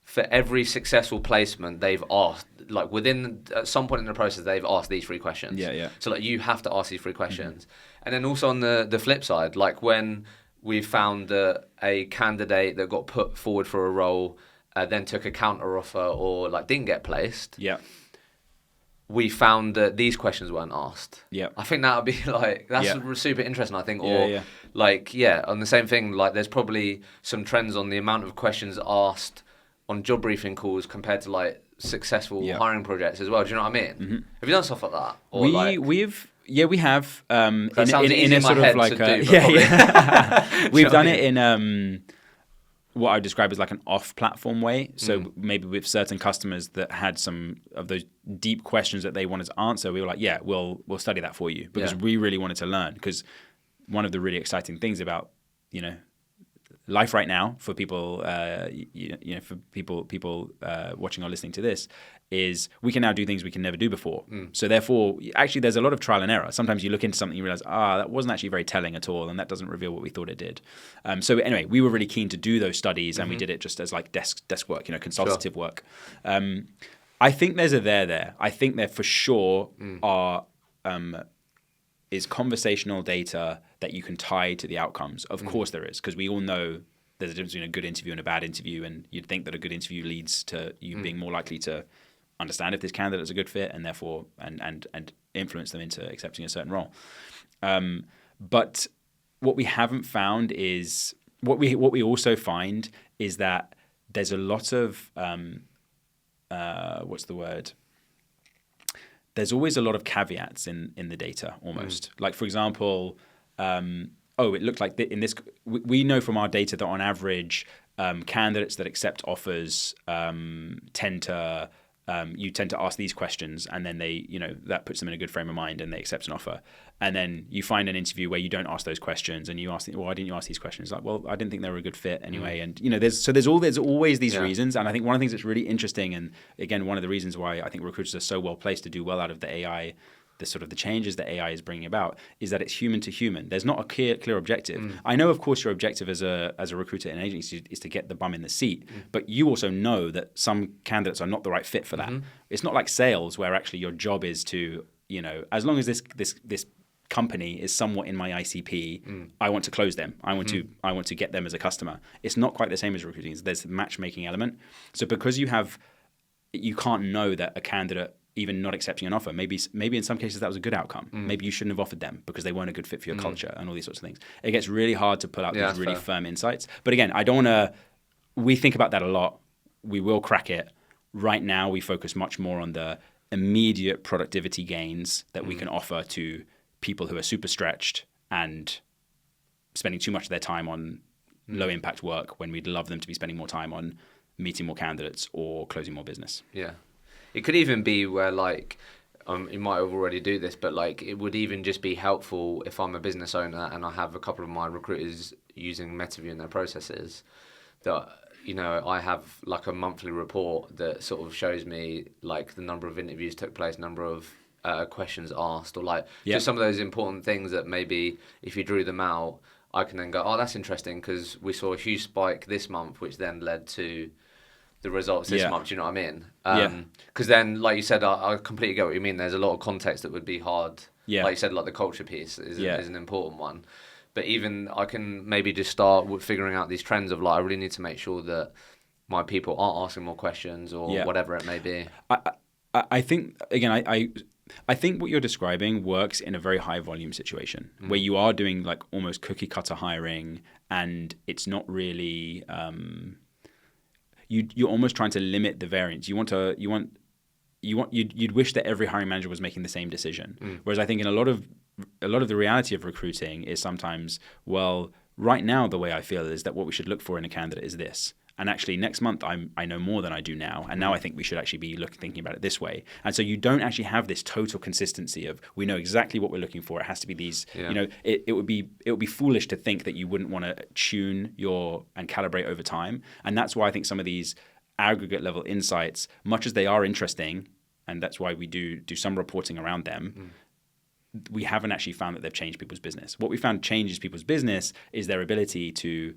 for every successful placement they've asked, like within at some point in the process they've asked these 3 questions. So like you have to ask these 3 questions. And then also on the flip side, like when we found that a candidate that got put forward for a role then took a counter offer or like didn't get placed. we found that these questions weren't asked. Yeah. I think that would be like, that's super interesting, I think. Or on the same thing, like there's probably some trends on the amount of questions asked on job briefing calls compared to like successful hiring projects as well. Do you know what I mean? Mm-hmm. Have you done stuff like that? Or we have. That sounds easy in my sort head of like to do, we've done it in what I would describe as like an off-platform way. So maybe with certain customers that had some of those deep questions that they wanted to answer, we were like, we'll study that for you because we really wanted to learn. Because one of the really exciting things about life right now for people, for people watching or listening to this, is we can now do things we can never do before. So therefore, actually, there's a lot of trial and error. Sometimes you look into something, you realize, that wasn't actually very telling at all, and that doesn't reveal what we thought it did. So anyway, we were really keen to do those studies, and we did it just as like desk work, consultative work. I think there's a there. I think there for sure is conversational data that you can tie to the outcomes. Of course there is, because we all know there's a difference between a good interview and a bad interview, and you'd think that a good interview leads to you being more likely to understand if this candidate is a good fit and therefore and influence them into accepting a certain role. But what we haven't found is what we also find is that there's a lot of there's always a lot of caveats in the data almost. Like for example, it looked like in this. We know from our data that on average, candidates that accept offers tend to ask these questions, and then they, that puts them in a good frame of mind, and they accept an offer. And then you find an interview where you don't ask those questions, and you ask, why didn't you ask these questions? Like, well, I didn't think they were a good fit anyway. And there's always these reasons. And I think one of the things that's really interesting, and again, one of the reasons why I think recruiters are so well placed to do well out of the AI, the changes that AI is bringing about, is that it's human to human. There's not a clear objective. I know, of course, your objective as a recruiter in an agency is to get the bum in the seat, but you also know that some candidates are not the right fit for that. It's not like sales where actually your job is to, as long as this company is somewhat in my ICP, I want to close them. I want to get them as a customer. It's not quite the same as recruiting. There's the matchmaking element. So because you can't know that a candidate, even not accepting an offer, maybe in some cases that was a good outcome. Maybe you shouldn't have offered them because they weren't a good fit for your culture and all these sorts of things. It gets really hard to pull out these really firm insights. But again, we think about that a lot. We will crack it. Right now, we focus much more on the immediate productivity gains that we can offer to people who are super stretched and spending too much of their time on low impact work when we'd love them to be spending more time on meeting more candidates or closing more business. Yeah. It could even be where you might already do this, but it would even just be helpful if I'm a business owner and I have a couple of my recruiters using Metaview in their processes, that I have a monthly report that sort of shows me the number of interviews took place, number of questions asked, or just some of those important things that maybe if you drew them out, I can then go, oh, that's interesting because we saw a huge spike this month, which then led to the results this month. Do you know what I mean? Because then, like you said, I completely get what you mean. There's a lot of context that would be hard. Like you said, the culture piece is an important one. But even I can maybe just start with figuring out these trends of I really need to make sure that my people aren't asking more questions or whatever it may be. I think, again, I think what you're describing works in a very high volume situation where you are doing almost cookie cutter hiring, and it's not really you're almost trying to limit the variance. You'd wish that every hiring manager was making the same decision. Whereas I think in a lot of the reality of recruiting is sometimes, well, right now the way I feel is that what we should look for in a candidate is this. And actually, next month, I know more than I do now. And now I think we should actually be thinking about it this way. And so you don't actually have this total consistency of, we know exactly what we're looking for. It has to be these, it would be foolish to think that you wouldn't want to tune and calibrate over time. And that's why I think some of these aggregate level insights, much as they are interesting, and that's why we do some reporting around them, we haven't actually found that they've changed people's business. What we found changes people's business is their ability to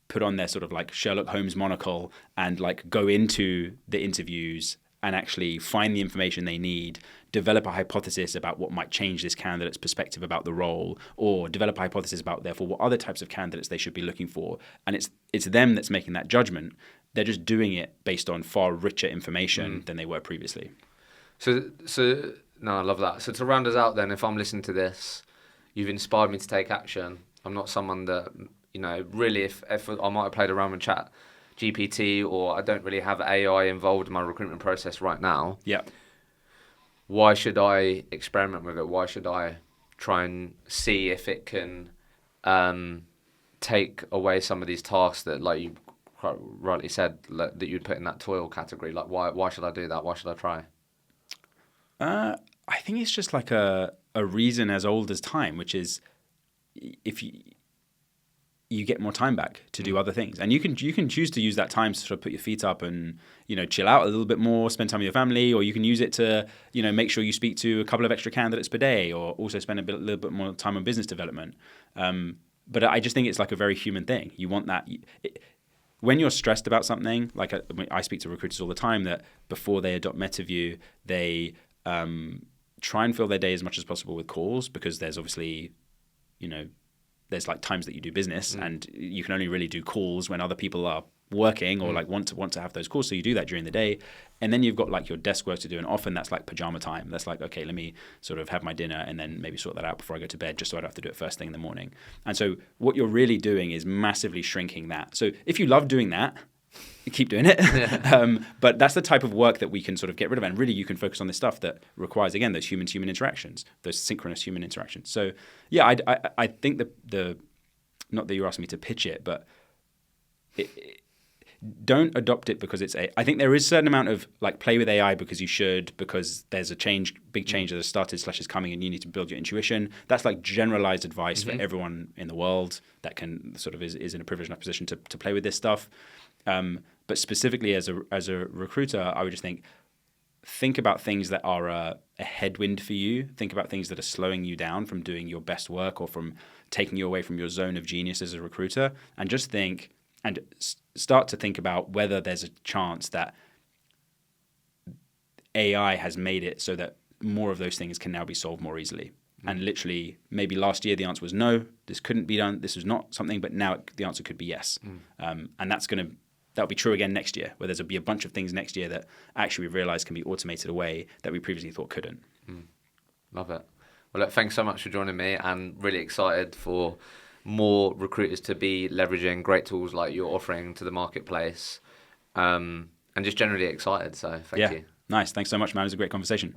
put on their sort of Sherlock Holmes monocle and go into the interviews and actually find the information they need, develop a hypothesis about what might change this candidate's perspective about the role, or develop a hypothesis about, therefore, what other types of candidates they should be looking for. And it's them that's making that judgment. They're just doing it based on far richer information than they were previously. So no, I love that. So to round us out, then, if I'm listening to this, you've inspired me to take action. I'm not someone that, really, if I might have played around with Chat GPT, or I don't really have AI involved in my recruitment process right now. Yeah. Why should I experiment with it? Why should I try and see if it can take away some of these tasks that, like you quite rightly said, that you'd put in that toil category? Like, why should I do that? Why should I try? I think it's just like a reason as old as time, which is if you get more time back to do other things, and you can choose to use that time to sort of put your feet up and chill out a little bit more, spend time with your family, or you can use it to make sure you speak to a couple of extra candidates per day, or also spend a little bit more time on business development. But I just think it's like a very human thing. You want that. When you're stressed about something, like I speak to recruiters all the time that before they adopt Metaview, they try and fill their day as much as possible with calls, because there's obviously, there's like times that you do business and you can only really do calls when other people are working or like want to have those calls. So you do that during the day, and then you've got like your desk work to do, and often that's like pajama time. That's like, okay, let me sort of have my dinner and then maybe sort that out before I go to bed, just so I don't have to do it first thing in the morning. And so what you're really doing is massively shrinking that. So if you love doing that, you keep doing it. But that's the type of work that we can sort of get rid of, and really you can focus on the stuff that requires, again, those human interactions, those synchronous human interactions. So yeah, I think the not that you're asking me to pitch it, but don't adopt it because it's I think there is a certain amount of like play with AI because you should, because there's a big change that has started / is coming, and you need to build your intuition. That's like generalized advice for everyone in the world that can sort of is in a privileged enough position to play with this stuff. But specifically as a recruiter, I would just think about things that are a headwind for you. Think about things that are slowing you down from doing your best work or from taking you away from your zone of genius as a recruiter, and just think and start to think about whether there's a chance that AI has made it so that more of those things can now be solved more easily. And literally, maybe last year the answer was no, this couldn't be done, this was not something, but now the answer could be yes. And that'll be true again next year, where there'll be a bunch of things next year that actually we realize can be automated away that we previously thought couldn't. Love it. Well, look, thanks so much for joining me, and really excited for more recruiters to be leveraging great tools like you're offering to the marketplace, and just generally excited. So thank you. Nice. Thanks so much, man. It was a great conversation.